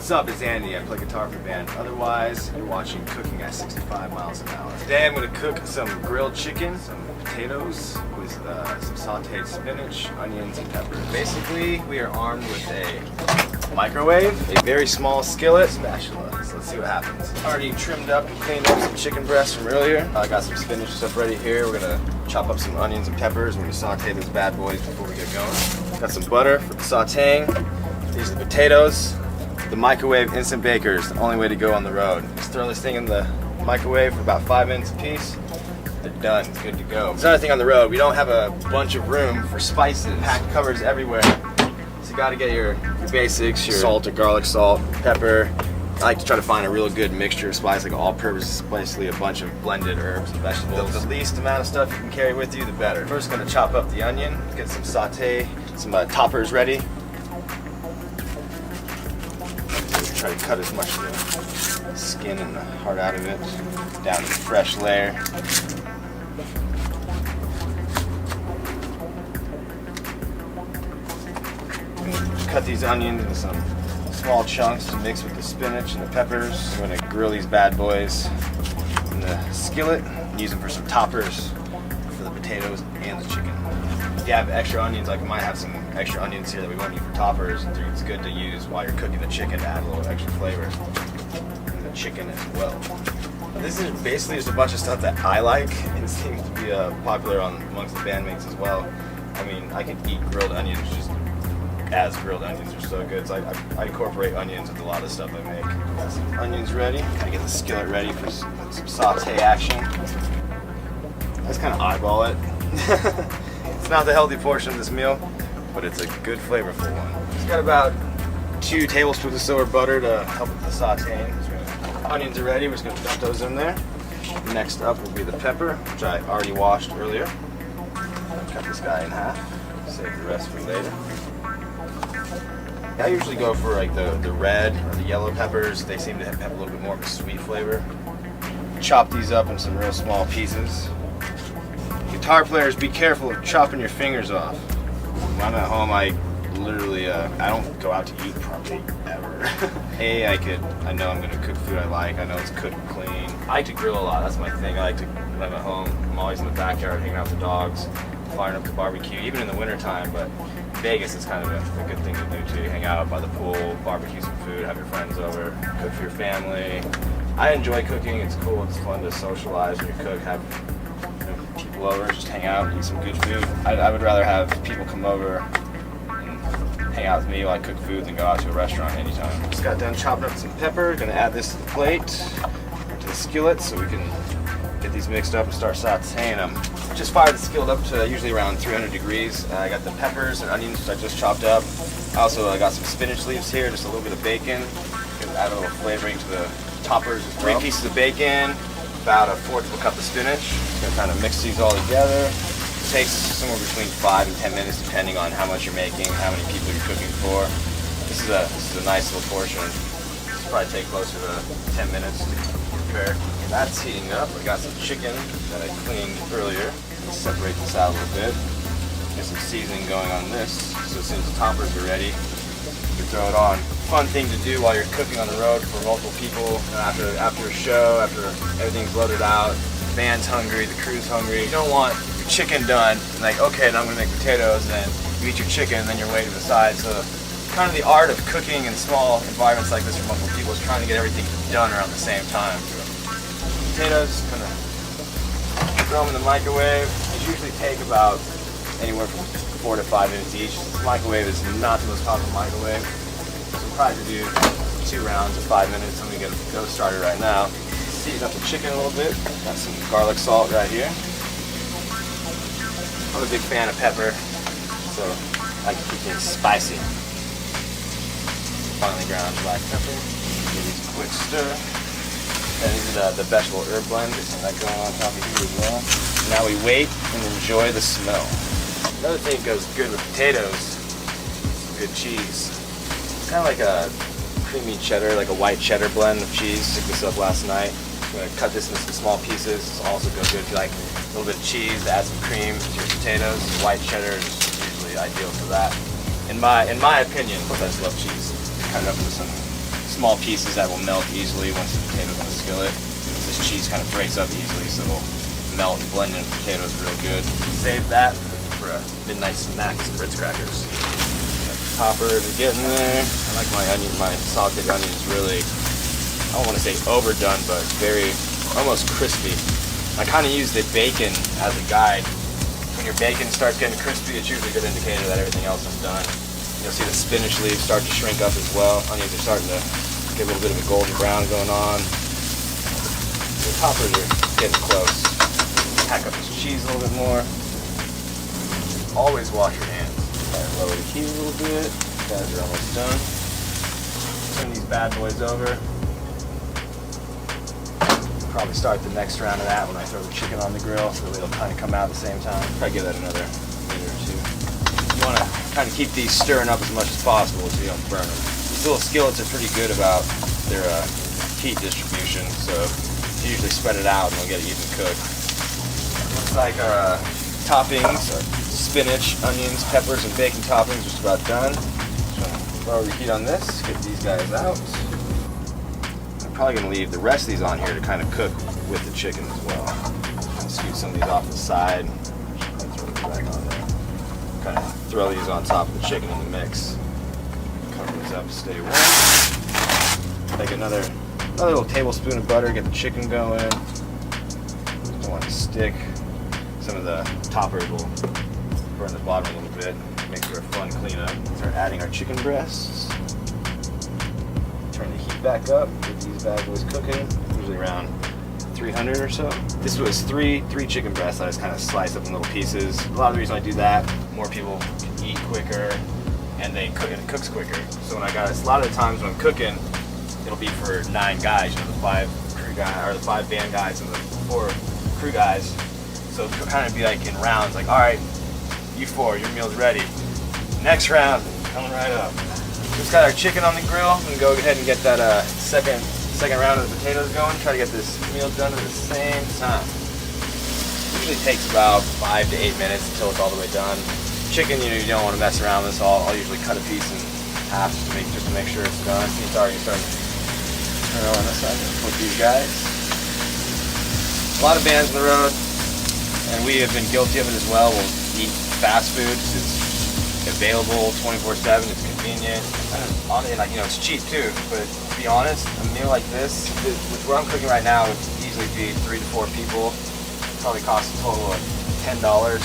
What's up, it's Andy. I play guitar for the band. Otherwise, you're watching Cooking at 65 miles an hour. Today I'm going to cook some grilled chicken, some potatoes with some sauteed spinach, onions, and peppers. Basically, we are armed with a microwave, a very small skillet, spatula. So let's see what happens. Already trimmed up and cleaned up some chicken breasts from earlier. I got some spinach stuff ready here. We're going to chop up some onions and peppers. We're going to saute those bad boys before we get going. Got some butter for the sauteing. These are the potatoes. The microwave instant bakers, the only way to go on the road. Just throw this thing in the microwave for about 5 minutes a piece. They're done, good to go. There's another thing on the road, we don't have a bunch of room for spices. Packed covers everywhere. So you gotta get your basics, your salt or garlic salt, pepper. I like to try to find a real good mixture of spice, like all-purpose, basically a bunch of blended herbs and vegetables. The least amount of stuff you can carry with you, the better. First gonna chop up the onion, get some saute, some toppers ready. Try to cut as much of the skin and the heart out of it, down to the fresh layer. Cut these onions into some small chunks to mix with the spinach and the peppers. I'm going to grill these bad boys in the skillet and use them for some toppers for the potatoes and the chicken. If you have extra onions, like we might have some extra onions here that we won't need for toppers, it's good to use while you're cooking the chicken to add a little extra flavor in the chicken as well. This is basically just a bunch of stuff that I like and seems to be popular amongst the bandmates as well. I mean, I can eat grilled onions just as grilled onions are so good, so I incorporate onions with a lot of stuff I make. Got some onions ready. Gotta get the skillet ready for some saute action. I just kind of eyeball it. It's not the healthy portion of this meal, but it's a good flavorful one. It's got about 2 tablespoons of silver butter to help with the sauteing. Onions are ready, we're just going to dump those in there. Next up will be the pepper, which I already washed earlier. Cut this guy in half, save the rest for later. I usually go for like the red or the yellow peppers. They seem to have a little bit more of a sweet flavor. Chop these up in some real small pieces. Guitar players, be careful of chopping your fingers off. When I'm at home, I literally, I don't go out to eat probably ever. I know I'm gonna cook food I like. I know it's cooked clean. I like to grill a lot, that's my thing. I like to, when I'm at home, I'm always in the backyard hanging out with the dogs, firing up the barbecue, even in the winter time, but Vegas is kind of a good thing to do too. Hang out by the pool, barbecue some food, have your friends over, cook for your family. I enjoy cooking, it's cool, it's fun to socialize when you cook, have people over, just hang out, eat some good food. I would rather have people come over and hang out with me while I cook food than go out to a restaurant anytime. Just got done chopping up some pepper, gonna add this to the plate, to the skillet, so we can get these mixed up and start sauteing them. Just fired the skillet up to usually around 300 degrees. I got the peppers and onions which I just chopped up. I also got some spinach leaves here, just a little bit of bacon. Gonna add a little flavoring to the toppers as well. 3 pieces of bacon, about 1/4 cup of spinach. Just gonna kind of mix these all together. It takes somewhere between 5 and 10 minutes depending on how much you're making, how many people you're cooking for. This is a nice little portion. This will probably take closer to 10 minutes to prepare. That's heating up. I got some chicken that I cleaned earlier. Let's separate this out a little bit. Get some seasoning going on this. So as soon as the toppers are ready, you can throw it on. Fun thing to do while you're cooking on the road for multiple people. After a show, after everything's loaded out, the band's hungry, the crew's hungry. You don't want your chicken done and like, okay, now I'm gonna make potatoes, and then you eat your chicken and then you're way to the side. So kind of the art of cooking in small environments like this for multiple people is trying to get everything done around the same time. Potatoes, kind of throw them in the microwave. These usually take about anywhere from 4 to 5 minutes each. This microwave is not the most powerful microwave. So we'll probably do 2 rounds of 5 minutes. I'm gonna get a go started right now. Season up the chicken a little bit. Got some garlic salt right here. I'm a big fan of pepper, so I like to keep things spicy. Finely ground black pepper. Give these a quick stir. And these are the vegetable herb blend. Get some of that going on top of here as well. Now we wait and enjoy the smell. Another thing that goes good with potatoes is good cheese. It's kind of like a creamy cheddar, like a white cheddar blend of cheese. Picked this up last night. I'm going to cut this into some small pieces. This also goes good if you like a little bit of cheese to add some cream to your potatoes. White cheddar is usually ideal for that. In my opinion, I just love cheese. Cut it up into some small pieces that will melt easily once the potatoes on the skillet. This cheese kind of breaks up easily, so it'll melt and blend in with potatoes real good. Save that for a midnight snack, some Ritz crackers. Toppers are getting there. I like my sauteed onions really, I don't want to say overdone, but very, almost crispy. I kind of use the bacon as a guide. When your bacon starts getting crispy, it's usually a good indicator that everything else is done. You'll see the spinach leaves start to shrink up as well. Onions are starting to get a little bit of a golden brown going on. The toppers are getting close. Pack up this cheese a little bit more. Always wash your hands. Lower the heat a little bit. You guys are almost done. Turn these bad boys over. Probably start the next round of that when I throw the chicken on the grill, so it'll kind of come out at the same time. Probably give that another minute or two. You want to kind of keep these stirring up as much as possible so you don't burn them. These little skillets are pretty good about their heat distribution, so you usually spread it out and they'll get it even cooked. Looks like our toppings, our spinach, onions, peppers, and bacon toppings are just about done. Just lower the heat on this, get these guys out. I'm probably going to leave the rest of these on here to kind of cook with the chicken as well. Scoot some of these off the side. Throw these back on there. Kind of throw these on top of the chicken in the mix. Cover these up to stay warm. Take another little tablespoon of butter, get the chicken going. Don't want to stick. Some of the toppers will burn the bottom a little bit. Make for a fun cleanup. Start adding our chicken breasts. Turn the heat back up. Get these bad boys cooking. Usually around 300 or so. This was three chicken breasts that I just kind of sliced up in little pieces. A lot of the reason I do that, more people can eat quicker, and it cooks quicker. So when a lot of the times when I'm cooking, it'll be for 9 guys, the 5 crew guys, or the 5 band guys and the 4 crew guys. So it'll kind of be like in rounds, like, all right, you 4, your meal's ready. Next round, coming right up. Just got our chicken on the grill. I'm gonna go ahead and get that second round of the potatoes going. Try to get this meal done at the same time. Usually takes about 5 to 8 minutes until it's all the way done. Chicken, you don't want to mess around with this. I'll usually cut a piece in half just to make sure it's done. It's already starting to turn on this side. Put these guys. A lot of bands on the road, and we have been guilty of it as well. We'll eat fast food. It's available 24/7. It's convenient. It's cheap too. But to be honest, a meal like this, with what I'm cooking right now, would easily feed 3 to 4 people. Probably costs a total of $10.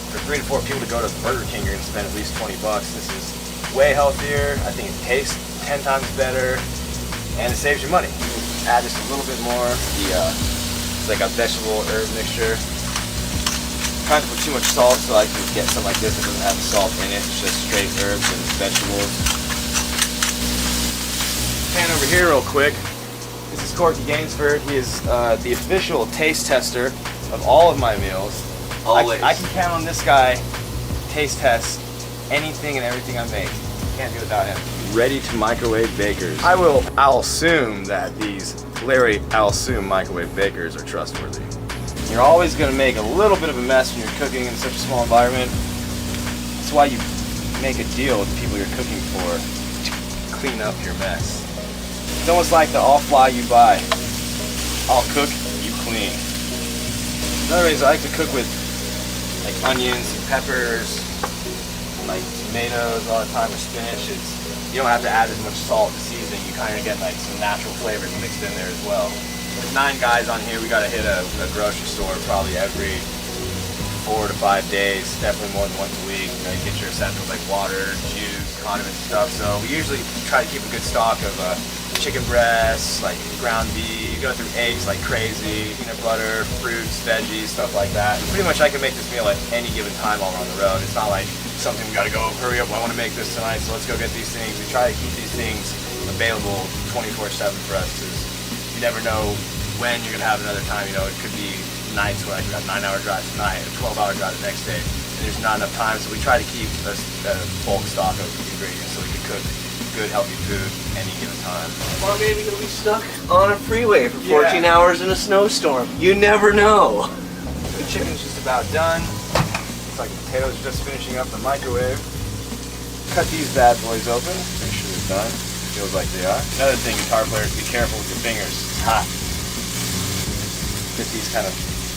For 3 to 4 people to go to Burger King, you're gonna spend at least $20. This is way healthier. I think it tastes 10 times better, and it saves you money. You add just a little bit more. It's like a vegetable herb mixture. I'm trying to put too much salt, so I can get something like this that doesn't have salt in it. It's just straight herbs and vegetables. Pan over here real quick. This is Corky Gainsford. He is the official taste tester of all of my meals. Always. I can count on this guy taste test anything and everything I make. Can't do without him. Ready to microwave bakers. I'll assume that these Larry Alsum microwave bakers are trustworthy. You're always going to make a little bit of a mess when you're cooking in such a small environment. That's why you make a deal with the people you're cooking for to clean up your mess. It's almost like the all fly you buy. I'll cook, you clean. Another reason I like to cook with like onions and peppers, like tomatoes all the time, or spinach. You don't have to add as much salt to seasoning. You kind of get like some natural flavors mixed in there as well. With 9 guys on here, we got to hit a grocery store probably every 4 to 5 days, definitely more than once a week. You get your essentials like water, juice, condiments, stuff. So we usually try to keep a good stock of chicken breasts, like ground beef. You go through eggs like crazy, peanut butter, fruits, veggies, stuff like that. And pretty much I can make this meal at any given time while we're on the road. It's not like something we got to go, hurry up, I want to make this tonight, so let's go get these things. We try to keep these things available 24/7 for us, because you never know when you're going to have another time. It could be nights where we got a 9-hour drive tonight, a 12-hour drive the next day, and there's not enough time, so we try to keep a bulk stock of ingredients so we can cook good, healthy food any given time. Or maybe you'll be stuck on a freeway for 14 hours in a snowstorm. You never know. The chicken's just about done. Looks like the potatoes are just finishing up the microwave. Cut these bad boys open, make sure they're done. Feels like they are. Another thing, guitar players, be careful with your fingers. It's hot. Get these kind of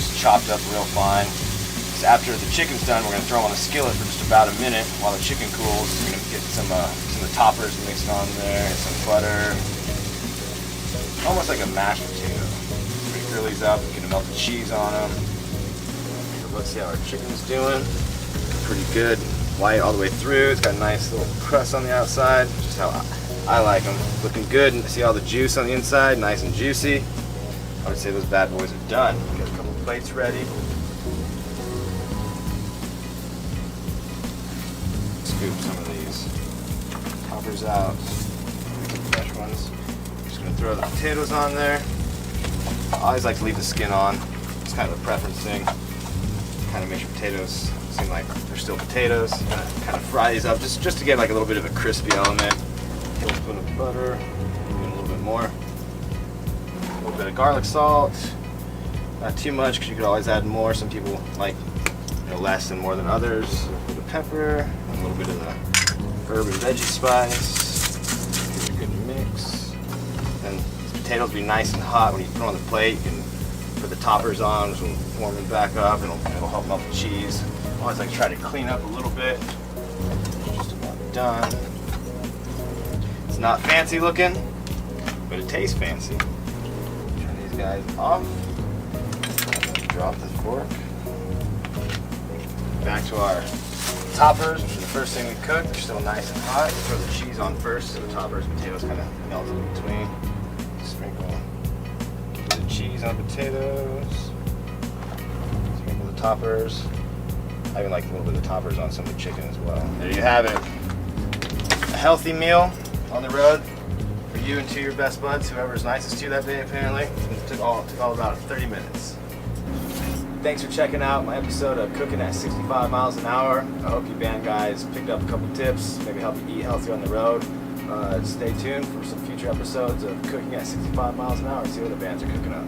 just chopped up real fine. So after the chicken's done, we're going to throw them on the skillet for just about a minute while the chicken cools. We're going to get some of the toppers mixed on there, some butter. Almost like a mashed potato. We grill these up, get a melted cheese on them. So let's see how our chicken's doing. Pretty good. White all the way through. It's got a nice little crust on the outside. Just how I like them. Looking good. See all the juice on the inside, nice and juicy. I would say those bad boys are done. Get a couple plates ready. Scoop some of these toppers out. Fresh ones. Just gonna throw the potatoes on there. I always like to leave the skin on. It's kind of a preference thing. Kind of makes your potatoes seem like they're still potatoes. Kind of fry these up just to get like a little bit of a crispy element. A tablespoon of butter. Maybe a little bit more. A little bit of garlic salt. Not too much because you could always add more. Some people like less and more than others. A little bit of pepper. A little bit of the herb and veggie spice. Give it a good mix. And the potatoes will be nice and hot when you put them on the plate. You can put the toppers on, which will warm them back up, and it'll help melt the cheese. I always like to try to clean up a little bit. Just about done. It's not fancy looking, but it tastes fancy. Turn these guys off. Drop the fork. Back to our toppers, which is the first thing we cook. They're still nice and hot. Throw the cheese on first, so the toppers and potatoes kind of melt in between. Sprinkle the cheese on potatoes. Sprinkle the toppers. I even like a little bit of toppers on some of the chicken as well. There you have it. A healthy meal on the road for you and two of your best buds, whoever's nicest to you that day apparently. It took all about 30 minutes. Thanks for checking out my episode of Cooking at 65 miles an hour. I hope you band guys picked up a couple tips, maybe help you eat healthier on the road. Stay tuned for some future episodes of Cooking at 65 miles an hour, see what the bands are cooking up.